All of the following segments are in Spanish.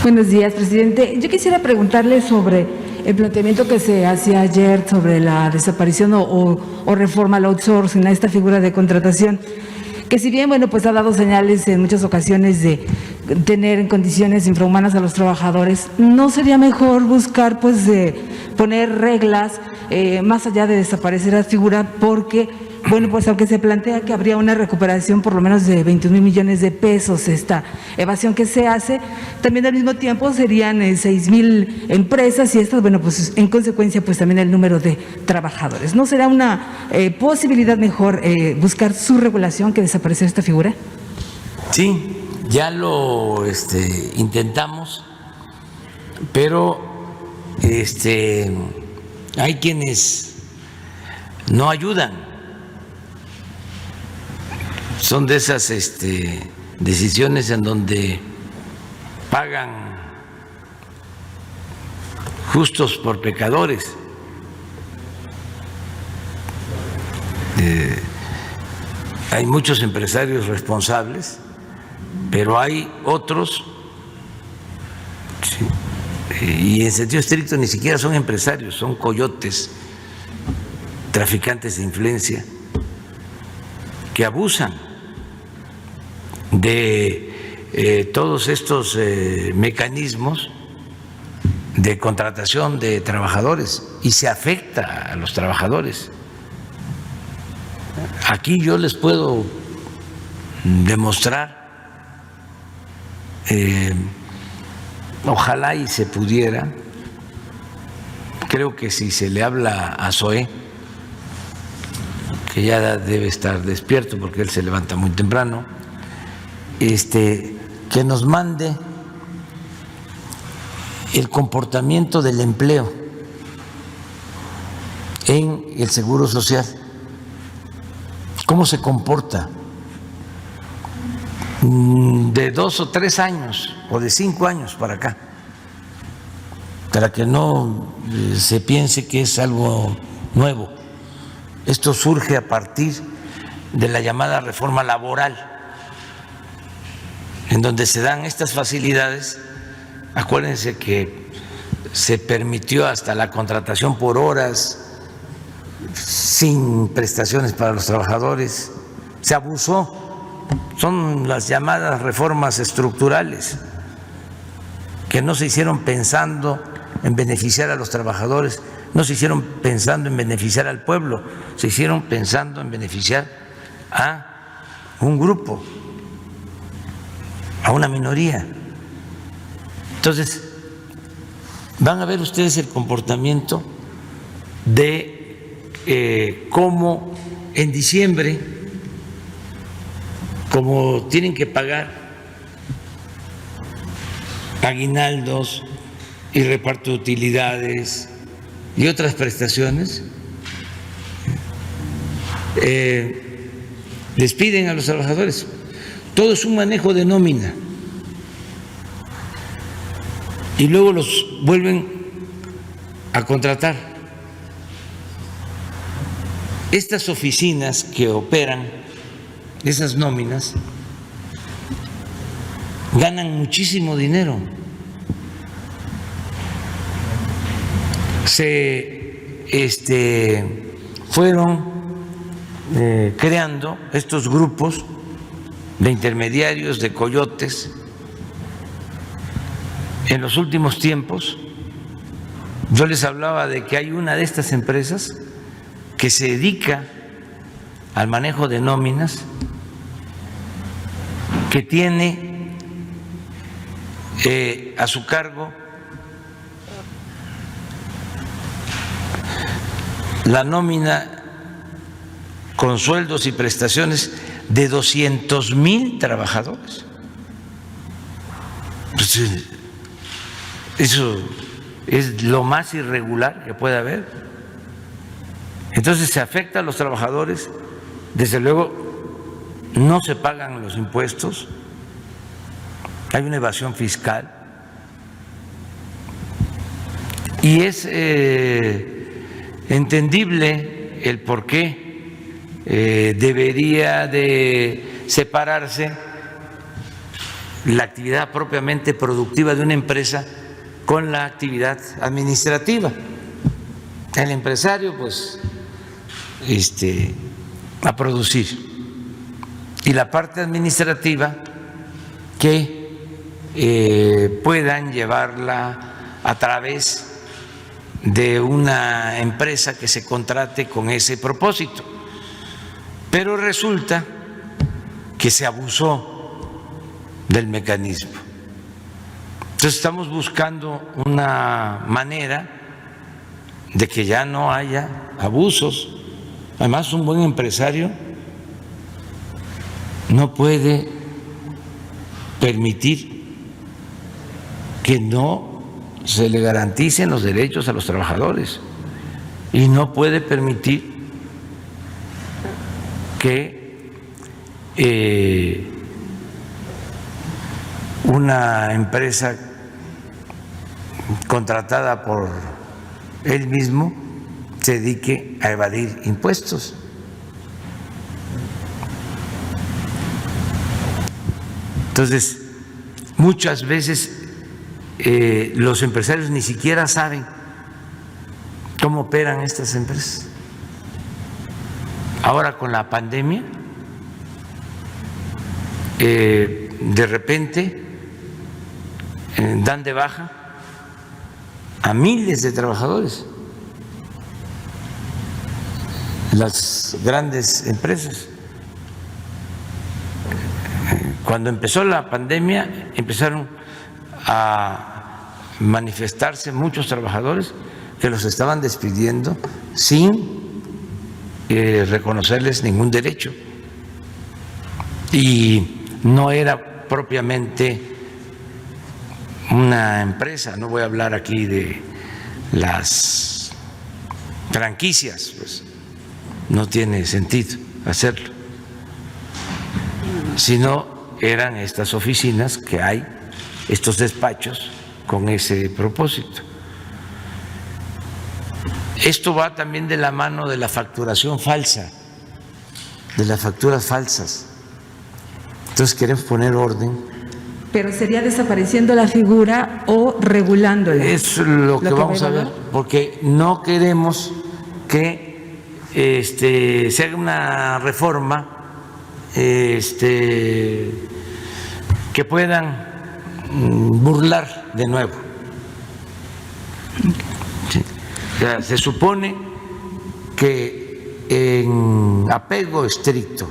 Buenos días, presidente. Yo quisiera preguntarle sobre el planteamiento que se hacía ayer sobre la desaparición o reforma al outsourcing, a esta figura de contratación, que si bien, bueno, pues ha dado señales en muchas ocasiones de tener en condiciones infrahumanas a los trabajadores, ¿no sería mejor buscar, pues, poner reglas más allá de desaparecer la figura? Porque, bueno, pues aunque se plantea que habría una recuperación por lo menos de 21,000 millones de pesos, esta evasión que se hace, también al mismo tiempo serían 6,000 empresas y estas, bueno, pues en consecuencia, pues también el número de trabajadores. ¿No será una posibilidad mejor buscar su regulación que desaparecer esta figura? Sí, ya lo intentamos, pero hay quienes no ayudan. Son de esas decisiones en donde pagan justos por pecadores. Hay muchos empresarios responsables, pero hay otros, sí, y en sentido estricto ni siquiera son empresarios, son coyotes, traficantes de influencia, que abusan de todos estos mecanismos de contratación de trabajadores y se afecta a los trabajadores. Aquí yo les puedo demostrar, ojalá y se pudiera, creo que si se le habla a Zoé, que ya debe estar despierto porque él se levanta muy temprano, que nos mande el comportamiento del empleo en el Seguro Social, cómo se comporta de 2 o 3 años o de 5 años para acá, para que no se piense que es algo nuevo. Esto surge a partir de la llamada reforma laboral, en donde se dan estas facilidades. Acuérdense que se permitió hasta la contratación por horas, sin prestaciones para los trabajadores, se abusó. Son las llamadas reformas estructurales, que no se hicieron pensando en beneficiar a los trabajadores, no se hicieron pensando en beneficiar al pueblo, se hicieron pensando en beneficiar a un grupo, a una minoría. Entonces, van a ver ustedes el comportamiento de cómo en diciembre, como tienen que pagar aguinaldos y reparto de utilidades y otras prestaciones, despiden a los trabajadores. Todo es un manejo de nómina y luego los vuelven a contratar. Estas oficinas que operan esas nóminas ganan muchísimo dinero. Se fueron creando estos grupos de intermediarios, de coyotes. En los últimos tiempos yo les hablaba de que hay una de estas empresas que se dedica al manejo de nóminas, que tiene a su cargo la nómina con sueldos y prestaciones de 200,000 trabajadores. Pues eso es lo más irregular que puede haber. Entonces se afecta a los trabajadores, desde luego no se pagan los impuestos, hay una evasión fiscal y es entendible el por qué debería de separarse la actividad propiamente productiva de una empresa con la actividad administrativa. El empresario, pues, a producir. Y la parte administrativa que puedan llevarla a través de una empresa que se contrate con ese propósito. Pero resulta que se abusó del mecanismo. Entonces estamos buscando una manera de que ya no haya abusos. Además, un buen empresario no puede permitir que no se le garanticen los derechos a los trabajadores y no puede permitir que una empresa contratada por él mismo se dedique a evadir impuestos. Entonces, muchas veces los empresarios ni siquiera saben cómo operan estas empresas. Ahora con la pandemia, de repente dan de baja a miles de trabajadores, las grandes empresas. Cuando empezó la pandemia, empezaron a manifestarse muchos trabajadores que los estaban despidiendo sin reconocerles ningún derecho. Y no era propiamente una empresa, no voy a hablar aquí de las franquicias, pues no tiene sentido hacerlo, sino eran estas oficinas que hay, estos despachos con ese propósito. Esto va también de la mano de la facturación falsa, de las facturas falsas. Entonces queremos poner orden. Pero sería desapareciendo la figura o regulándola. Es lo que vamos a ver, porque no queremos que se haga una reforma que puedan burlar de nuevo. Sí. O sea, se supone que en apego estricto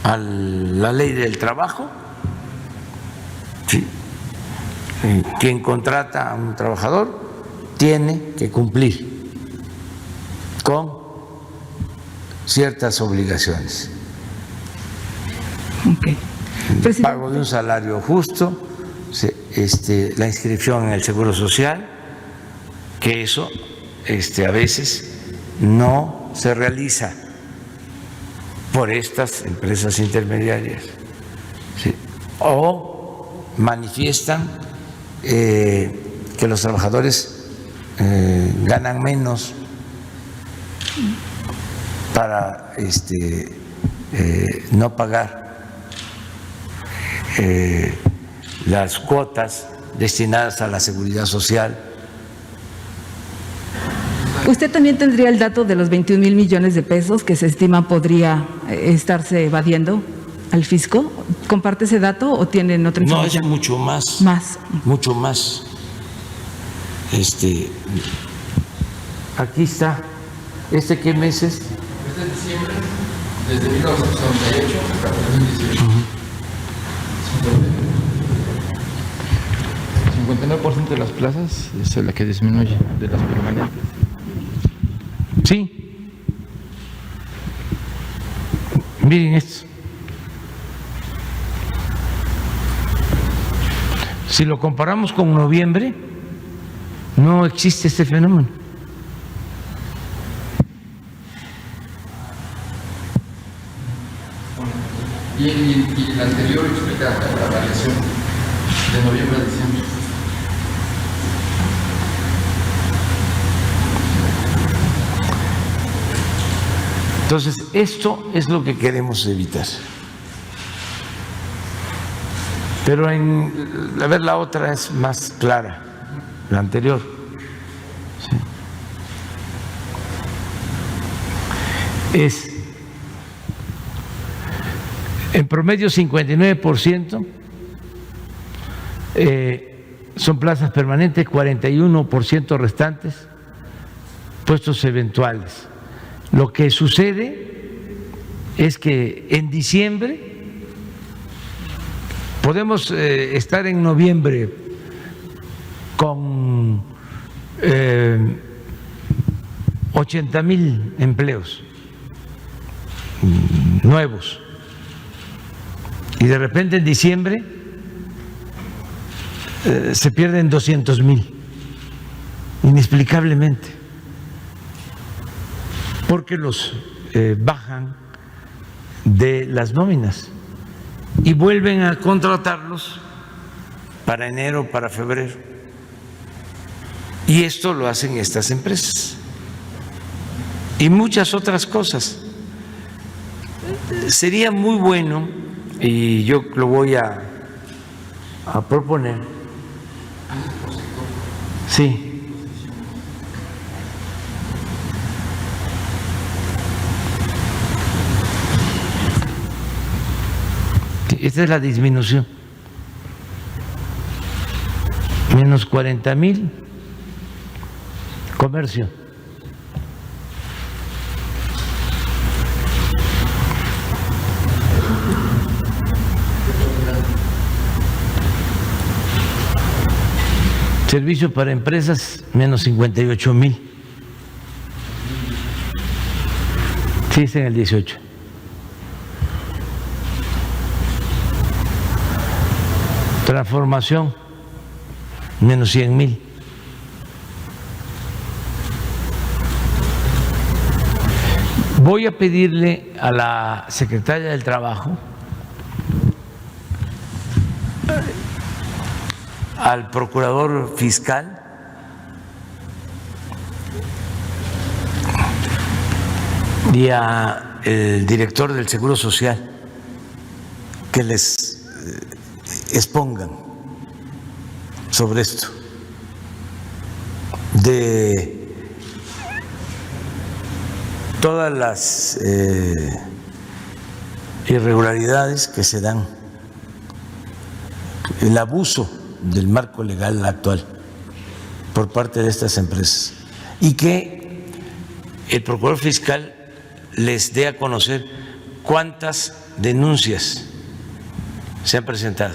a la ley del trabajo, sí, quien contrata a un trabajador tiene que cumplir con ciertas obligaciones. Okay. Pago de un salario justo, la inscripción en el Seguro Social, que eso a veces no se realiza por estas empresas intermediarias, ¿sí? O manifiestan que los trabajadores ganan menos para no pagar las cuotas destinadas a la seguridad social. ¿Usted también tendría el dato de los 21,000 millones de pesos que se estima podría estarse evadiendo al fisco? ¿Comparte ese dato o tienen otra información? No, es mucho más. Más. Mucho más. Aquí está. ¿Qué mes es? Es de diciembre, desde 1968 hasta 2018. 59% de las plazas es la que disminuye, de las permanentes. Sí. Miren esto. Si lo comparamos con noviembre, no existe este fenómeno. Y el anterior explica la variación de noviembre a diciembre. Entonces, esto es lo que queremos evitar. Pero a ver, la otra es más clara, la anterior. Sí. Es en promedio 59% son plazas permanentes, 41% restantes puestos eventuales. Lo que sucede es que en diciembre podemos estar en noviembre con 80,000 empleos nuevos y de repente en diciembre se pierden 200,000 inexplicablemente porque los bajan de las nóminas y vuelven a contratarlos para enero, para febrero. Y esto lo hacen estas empresas y muchas otras cosas. Sería muy bueno, y yo lo voy a proponer, sí, esta es la disminución, menos 40,000 comercio. Servicio para empresas, menos 58,000. Sí, está en el 18. Transformación, menos 100,000. Voy a pedirle a la secretaria del Trabajo, al procurador fiscal, y al director del Seguro Social que les expongan sobre esto de todas las irregularidades que se dan, el abuso del marco legal actual por parte de estas empresas, y que el procurador fiscal les dé a conocer cuántas denuncias se han presentado,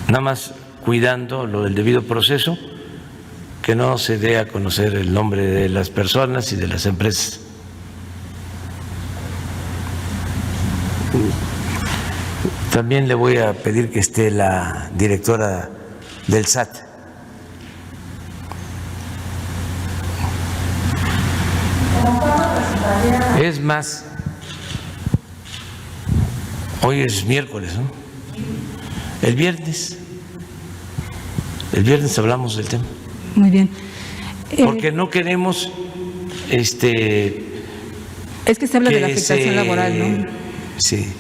nada más cuidando lo del debido proceso, que no se dé a conocer el nombre de las personas y de las empresas. También le voy a pedir que esté la directora del SAT. Es más, hoy es miércoles, ¿no? El viernes hablamos del tema. Muy bien. Porque no queremos es que se habla de la afectación laboral, ¿no? Sí,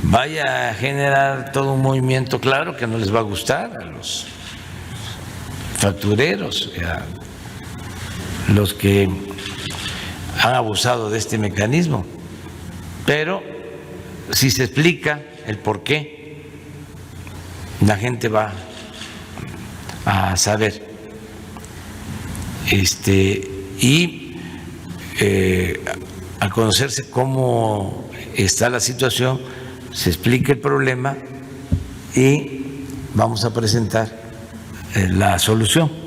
vaya a generar todo un movimiento, claro que no les va a gustar a los factureros, a los que han abusado de este mecanismo, pero si se explica el por qué, la gente va a saber, y al conocerse cómo está la situación, se explica el problema y vamos a presentar la solución.